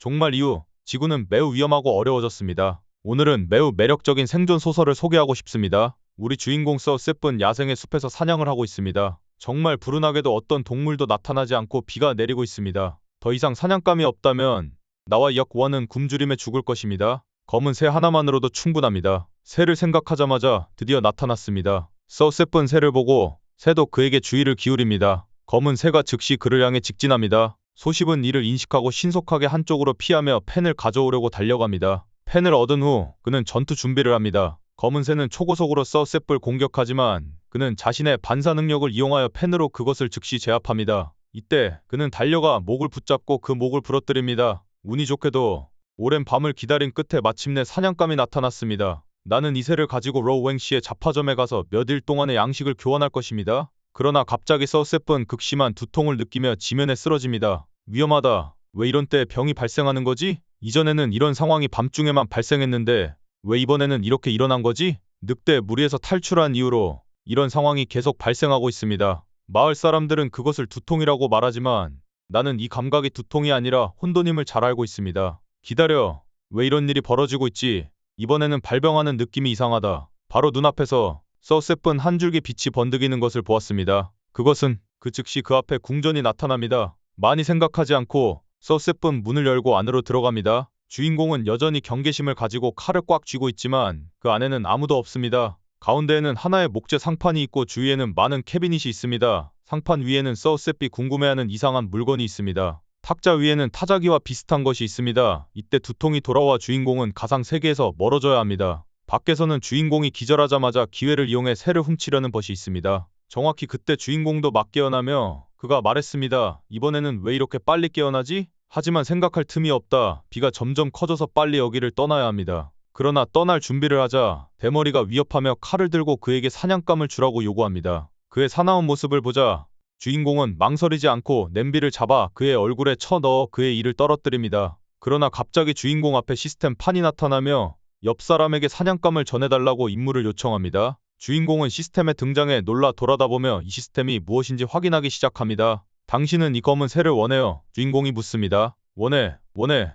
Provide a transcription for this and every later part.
종말 이후 지구는 매우 위험하고 어려워졌습니다. 오늘은 매우 매력적인 생존 소설을 소개하고 싶습니다. 우리 주인공 서셉은 야생의 숲에서 사냥을 하고 있습니다. 정말 불운하게도 어떤 동물도 나타나지 않고 비가 내리고 있습니다. 더 이상 사냥감이 없다면 나와 역원은 굶주림에 죽을 것입니다. 검은 새 하나만으로도 충분합니다. 새를 생각하자마자 드디어 나타났습니다. 서셉은 새를 보고 새도 그에게 주의를 기울입니다. 검은 새가 즉시 그를 향해 직진합니다. 소십은 이를 인식하고 신속하게 한쪽으로 피하며 펜을 가져오려고 달려갑니다. 펜을 얻은 후 그는 전투 준비를 합니다. 검은 새는 초고속으로 서셉을 공격하지만 그는 자신의 반사 능력을 이용하여 펜으로 그것을 즉시 제압합니다. 이때 그는 달려가 목을 붙잡고 그 목을 부러뜨립니다. 운이 좋게도 오랜 밤을 기다린 끝에 마침내 사냥감이 나타났습니다. 나는 이 새를 가지고 로우웽시의 잡화점에 가서 몇 일 동안의 양식을 교환할 것입니다. 그러나 갑자기 서셉은 극심한 두통을 느끼며 지면에 쓰러집니다. 위험하다. 왜 이런 때 병이 발생하는 거지? 이전에는 이런 상황이 밤중에만 발생했는데 왜 이번에는 이렇게 일어난 거지? 늑대 무리에서 탈출한 이후로 이런 상황이 계속 발생하고 있습니다. 마을 사람들은 그것을 두통이라고 말하지만 나는 이 감각이 두통이 아니라 혼돈임을 잘 알고 있습니다. 기다려. 왜 이런 일이 벌어지고 있지? 이번에는 발병하는 느낌이 이상하다. 바로 눈앞에서 서셉은 한 줄기 빛이 번득이는 것을 보았습니다. 그것은 즉시 그 앞에 궁전이 나타납니다. 많이 생각하지 않고 서셉은 문을 열고 안으로 들어갑니다. 주인공은 여전히 경계심을 가지고 칼을 꽉 쥐고 있지만 그 안에는 아무도 없습니다. 가운데에는 하나의 목재 상판이 있고 주위에는 많은 캐비닛이 있습니다. 상판 위에는 서셉이 궁금해하는 이상한 물건이 있습니다. 탁자 위에는 타자기와 비슷한 것이 있습니다. 이때 두통이 돌아와 주인공은 가상 세계에서 멀어져야 합니다. 밖에서는 주인공이 기절하자마자 기회를 이용해 새를 훔치려는 것이 있습니다. 정확히 그때 주인공도 막 깨어나며 그가 말했습니다. 이번에는 왜 이렇게 빨리 깨어나지? 하지만 생각할 틈이 없다. 비가 점점 커져서 빨리 여기를 떠나야 합니다. 그러나 떠날 준비를 하자 대머리가 위협하며 칼을 들고 그에게 사냥감을 주라고 요구합니다. 그의 사나운 모습을 보자 주인공은 망설이지 않고 냄비를 잡아 그의 얼굴에 쳐넣어 그의 이를 떨어뜨립니다. 그러나 갑자기 주인공 앞에 시스템 판이 나타나며 옆 사람에게 사냥감을 전해달라고 임무를 요청합니다. 주인공은 시스템의 등장에 놀라 돌아다보며 이 시스템이 무엇인지 확인하기 시작합니다. 당신은 이 검은 새를 원해요. 주인공이 묻습니다. 원해.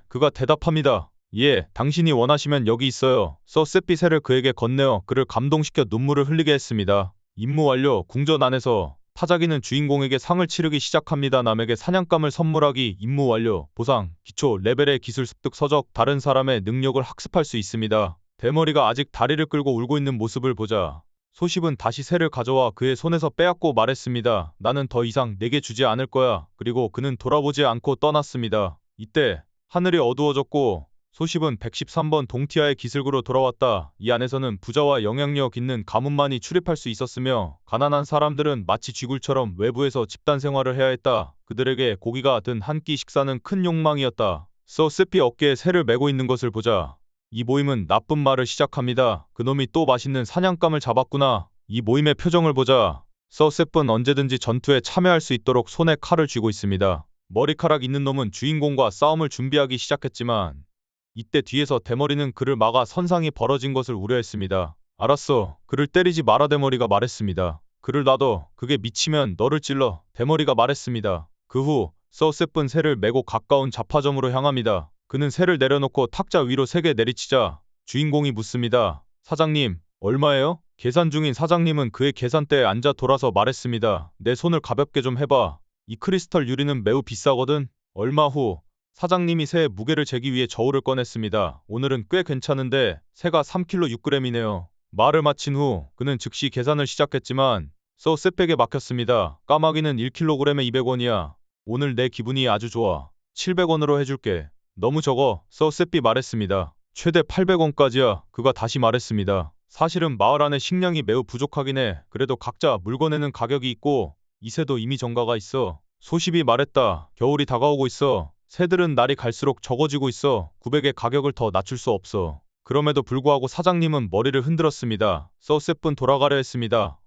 그가 대답합니다. 예, 당신이 원하시면 여기 있어요. 서셉이 새를 그에게 건네어 그를 감동시켜 눈물을 흘리게 했습니다. 임무 완료. 궁전 안에서 타자기는 주인공에게 상을 치르기 시작합니다. 남에게 사냥감을 선물하기, 임무 완료, 보상, 기초, 레벨의 기술 습득 서적, 다른 사람의 능력을 학습할 수 있습니다. 대머리가 아직 다리를 끌고 울고 있는 모습을 보자 소십은 다시 새를 가져와 그의 손에서 빼앗고 말했습니다. 나는 더 이상 내게 주지 않을 거야. 그리고 그는 돌아보지 않고 떠났습니다. 이때 하늘이 어두워졌고 소십은 113번 동티아의 기슭으로 돌아왔다. 이 안에서는 부자와 영향력 있는 가문만이 출입할 수 있었으며 가난한 사람들은 마치 쥐굴처럼 외부에서 집단 생활을 해야 했다. 그들에게 고기가 든 한 끼 식사는 큰 욕망이었다. 서셉이 어깨에 새를 메고 있는 것을 보자 이 모임은 나쁜 말을 시작합니다. 그놈이 또 맛있는 사냥감을 잡았구나. 이 모임의 표정을 보자 서셉은 언제든지 전투에 참여할 수 있도록 손에 칼을 쥐고 있습니다. 머리카락 있는 놈은 주인공과 싸움을 준비하기 시작했지만 이때 뒤에서 대머리는 그를 막아 선상이 벌어진 것을 우려했습니다. 알았어. 그를 때리지 마라 대머리가 말했습니다. 그를 놔둬. 그게 미치면 너를 찔러. 대머리가 말했습니다. 그 후 서셉은 새를 메고 가까운 잡화점으로 향합니다. 그는 새를 내려놓고 탁자 위로 세게 내리치자 주인공이 묻습니다. 사장님, 얼마예요? 계산 중인 사장님은 그의 계산대에 앉아 돌아서 말했습니다. 내 손을 가볍게 좀 해봐. 이 크리스털 유리는 매우 비싸거든. 얼마 후 사장님이 새의 무게를 재기 위해 저울을 꺼냈습니다. 오늘은 꽤 괜찮은데 새가 3kg 6g이네요. 말을 마친 후 그는 즉시 계산을 시작했지만 서셉에게 막혔습니다. 까마귀는 1kg에 200원이야. 오늘 내 기분이 아주 좋아. 700원으로 해줄게. 너무 적어. 서셉이 말했습니다. 최대 800원까지야. 그가 다시 말했습니다. 사실은 마을 안에 식량이 매우 부족하긴 해. 그래도 각자 물건에는 가격이 있고 이 새도 이미 정가가 있어. 소십이 말했다. 겨울이 다가오고 있어. 새들은 날이 갈수록 적어지고 있어. 900의 가격을 더 낮출 수 없어. 그럼에도 불구하고 사장님은 머리를 흔들었습니다. 서셉은 돌아가려 했습니다.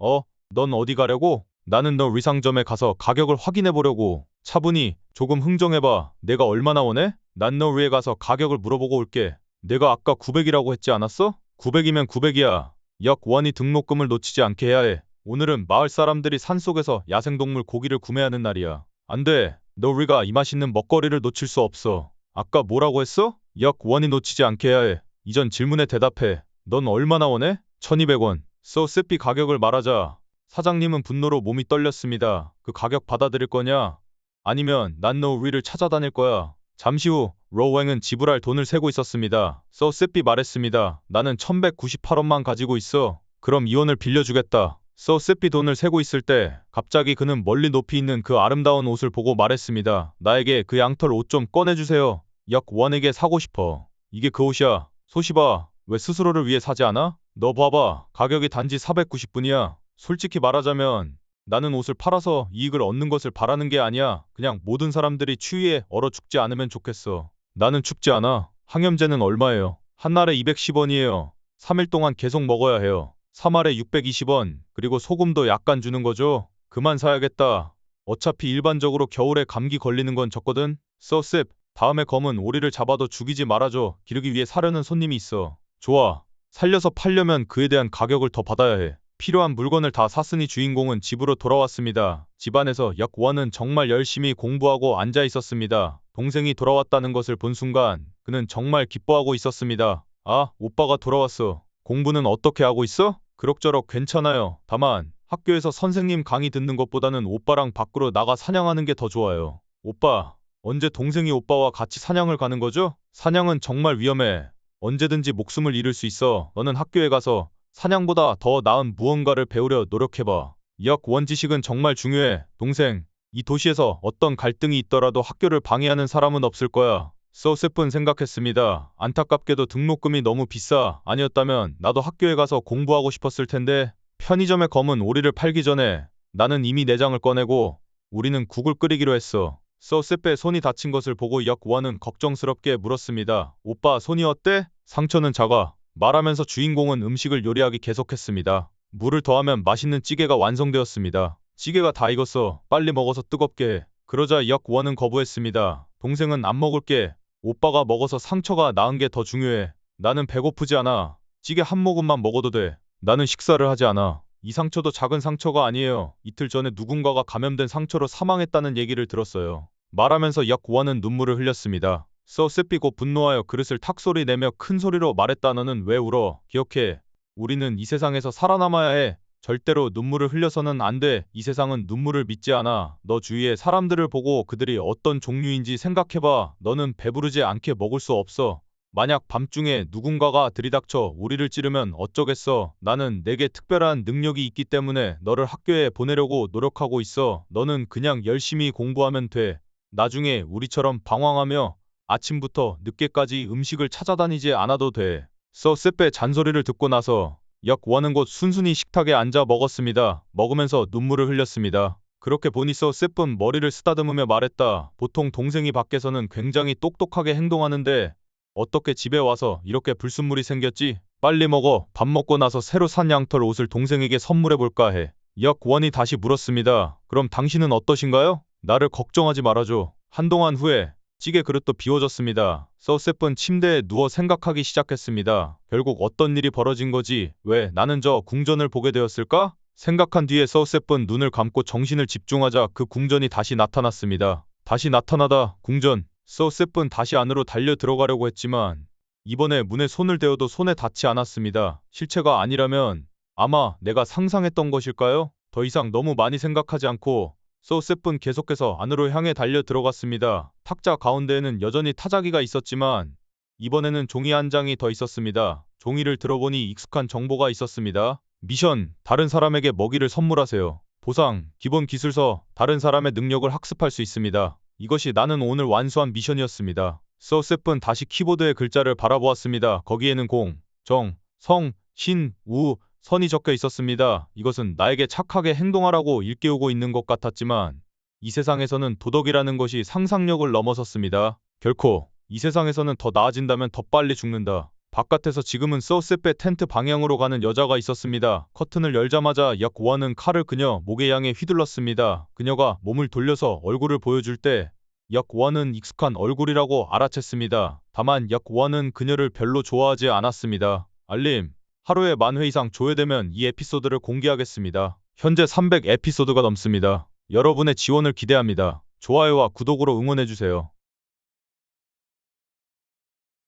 넌 어디 가려고? 나는 너 위상점에 가서 가격을 확인해 보려고. 차분히 조금 흥정해봐. 내가 얼마나 원해? 난 너 위에 가서 가격을 물어보고 올게. 내가 아까 900이라고 했지 않았어? 900이면 900이야. 역원이 등록금을 놓치지 않게 해야 해. 오늘은 마을 사람들이 산속에서 야생동물 고기를 구매하는 날이야. 안 돼. 너 우리가 이 맛있는 먹거리를 놓칠 수 없어. 아까 뭐라고 했어? 약 원이 놓치지 않게 해야 해. 이전 질문에 대답해. 넌 얼마나 원해? 1200원. 소세피 가격을 말하자 사장님은 분노로 몸이 떨렸습니다. 그 가격 받아들일 거냐? 아니면 난 너 위를 찾아다닐 거야. 잠시 후 로우행은 지불할 돈을 세고 있었습니다. 소세피 말했습니다. 나는 1198원만 가지고 있어. 그럼 이 원을 빌려주겠다. 소세피 돈을 세고 있을 때 갑자기 그는 멀리 높이 있는 그 아름다운 옷을 보고 말했습니다. 나에게 그 양털 옷 좀 꺼내주세요. 역 원에게 사고 싶어. 이게 그 옷이야. 소시바, 왜 스스로를 위해 사지 않아? 너 봐봐. 가격이 단지 490분이야. 솔직히 말하자면 나는 옷을 팔아서 이익을 얻는 것을 바라는 게 아니야. 그냥 모든 사람들이 추위에 얼어 죽지 않으면 좋겠어. 나는 춥지 않아. 항염제는 얼마예요? 한 알에 210원이에요. 3일 동안 계속 먹어야 해요. 3알에 620원. 그리고 소금도 약간 주는 거죠. 그만 사야겠다. 어차피 일반적으로 겨울에 감기 걸리는 건 적거든. 쏘셉. 다음에 검은 오리를 잡아도 죽이지 말아줘. 기르기 위해 사려는 손님이 있어. 좋아. 살려서 팔려면 그에 대한 가격을 더 받아야 해. 필요한 물건을 다 샀으니 주인공은 집으로 돌아왔습니다. 집안에서 역원은 정말 열심히 공부하고 앉아 있었습니다. 동생이 돌아왔다는 것을 본 순간 그는 정말 기뻐하고 있었습니다. 아, 오빠가 돌아왔어. 공부는 어떻게 하고 있어? 그럭저럭 괜찮아요. 다만 학교에서 선생님 강의 듣는 것보다는 오빠랑 밖으로 나가 사냥하는 게 더 좋아요. 오빠, 언제 동생이 오빠와 같이 사냥을 가는 거죠? 사냥은 정말 위험해. 언제든지 목숨을 잃을 수 있어. 너는 학교에 가서 사냥보다 더 나은 무언가를 배우려 노력해봐. 역1 지식은 정말 중요해. 동생, 이 도시에서 어떤 갈등이 있더라도 학교를 방해하는 사람은 없을 거야. 소세프는 생각했습니다. 안타깝게도 등록금이 너무 비싸. 아니었다면 나도 학교에 가서 공부하고 싶었을 텐데. 편의점에 검은 오리를 팔기 전에 나는 이미 내장을 꺼내고 우리는 국을 끓이기로 했어. 소세프의 손이 다친 것을 보고 역1은 걱정스럽게 물었습니다. 오빠, 손이 어때? 상처는 작아. 말하면서 주인공은 음식을 요리하기 계속했습니다. 물을 더하면 맛있는 찌개가 완성되었습니다. 찌개가 다 익었어. 빨리 먹어서 뜨겁게 해. 그러자 역1은 거부했습니다. 동생은 안 먹을게. 오빠가 먹어서 상처가 나은 게 더 중요해. 나는 배고프지 않아. 찌개 한 모금만 먹어도 돼. 나는 식사를 하지 않아. 이 상처도 작은 상처가 아니에요. 이틀 전에 누군가가 감염된 상처로 사망했다는 얘기를 들었어요. 말하면서 역1은 눈물을 흘렸습니다. 소세피 곧 분노하여 그릇을 탁소리 내며 큰 소리로 말했다. 너는 왜 울어? 기억해. 우리는 이 세상에서 살아남아야 해. 절대로 눈물을 흘려서는 안 돼. 이 세상은 눈물을 믿지 않아. 너 주위의 사람들을 보고 그들이 어떤 종류인지 생각해봐. 너는 배부르지 않게 먹을 수 없어. 만약 밤중에 누군가가 들이닥쳐 우리를 찌르면 어쩌겠어. 나는 내게 특별한 능력이 있기 때문에 너를 학교에 보내려고 노력하고 있어. 너는 그냥 열심히 공부하면 돼. 나중에 우리처럼 방황하며 아침부터 늦게까지 음식을 찾아다니지 않아도 돼. 소세페의 잔소리를 듣고 나서 역1은 곧 순순히 식탁에 앉아 먹었습니다. 먹으면서 눈물을 흘렸습니다. 그렇게 보니 소세프는 머리를 쓰다듬으며 말했다. 보통 동생이 밖에서는 굉장히 똑똑하게 행동하는데 어떻게 집에 와서 이렇게 불순물이 생겼지? 빨리 먹어. 밥 먹고 나서 새로 산 양털 옷을 동생에게 선물해볼까 해. 역1이 다시 물었습니다. 그럼 당신은 어떠신가요? 나를 걱정하지 말아줘. 한동안 후에 찌개 그릇도 비워졌습니다. 소세프는 침대에 누워 생각하기 시작했습니다. 결국 어떤 일이 벌어진 거지? 왜 나는 저 궁전을 보게 되었을까? 생각한 뒤에 소세프는 눈을 감고 정신을 집중하자 그 궁전이 다시 나타났습니다. 다시 나타나다 궁전. 소세프는 다시 안으로 달려 들어가려고 했지만 이번에 문에 손을 대어도 손에 닿지 않았습니다. 실체가 아니라면 아마 내가 상상했던 것일까요? 더 이상 너무 많이 생각하지 않고 소세프는 계속해서 안으로 향해 달려 들어갔습니다. 탁자 가운데에는 여전히 타자기가 있었지만 이번에는 종이 한 장이 더 있었습니다. 종이를 들어보니 익숙한 정보가 있었습니다. 미션, 다른 사람에게 먹이를 선물하세요. 보상, 기본 기술서, 다른 사람의 능력을 학습할 수 있습니다. 이것이 나는 오늘 완수한 미션이었습니다. 소세프는 다시 키보드의 글자를 바라보았습니다. 거기에는 공, 정, 성, 신, 우, 선이 적혀 있었습니다. 이것은 나에게 착하게 행동하라고 일깨우고 있는 것 같았지만 이 세상에서는 도덕이라는 것이 상상력을 넘어섰습니다. 결코 이 세상에서는 더 나아진다면 더 빨리 죽는다. 바깥에서 지금은 소세페 텐트 방향으로 가는 여자가 있었습니다. 커튼을 열자마자 역1은 칼을 그녀 목에 향해 휘둘렀습니다. 그녀가 몸을 돌려서 얼굴을 보여줄 때 역1은 익숙한 얼굴이라고 알아챘습니다. 다만 역1은 그녀를 별로 좋아하지 않았습니다. 알림. 하루에 10,000회 이상 조회되면 이 에피소드를 공개하겠습니다. 현재 300 에피소드가 넘습니다. 여러분의 지원을 기대합니다. 좋아요와 구독으로 응원해주세요.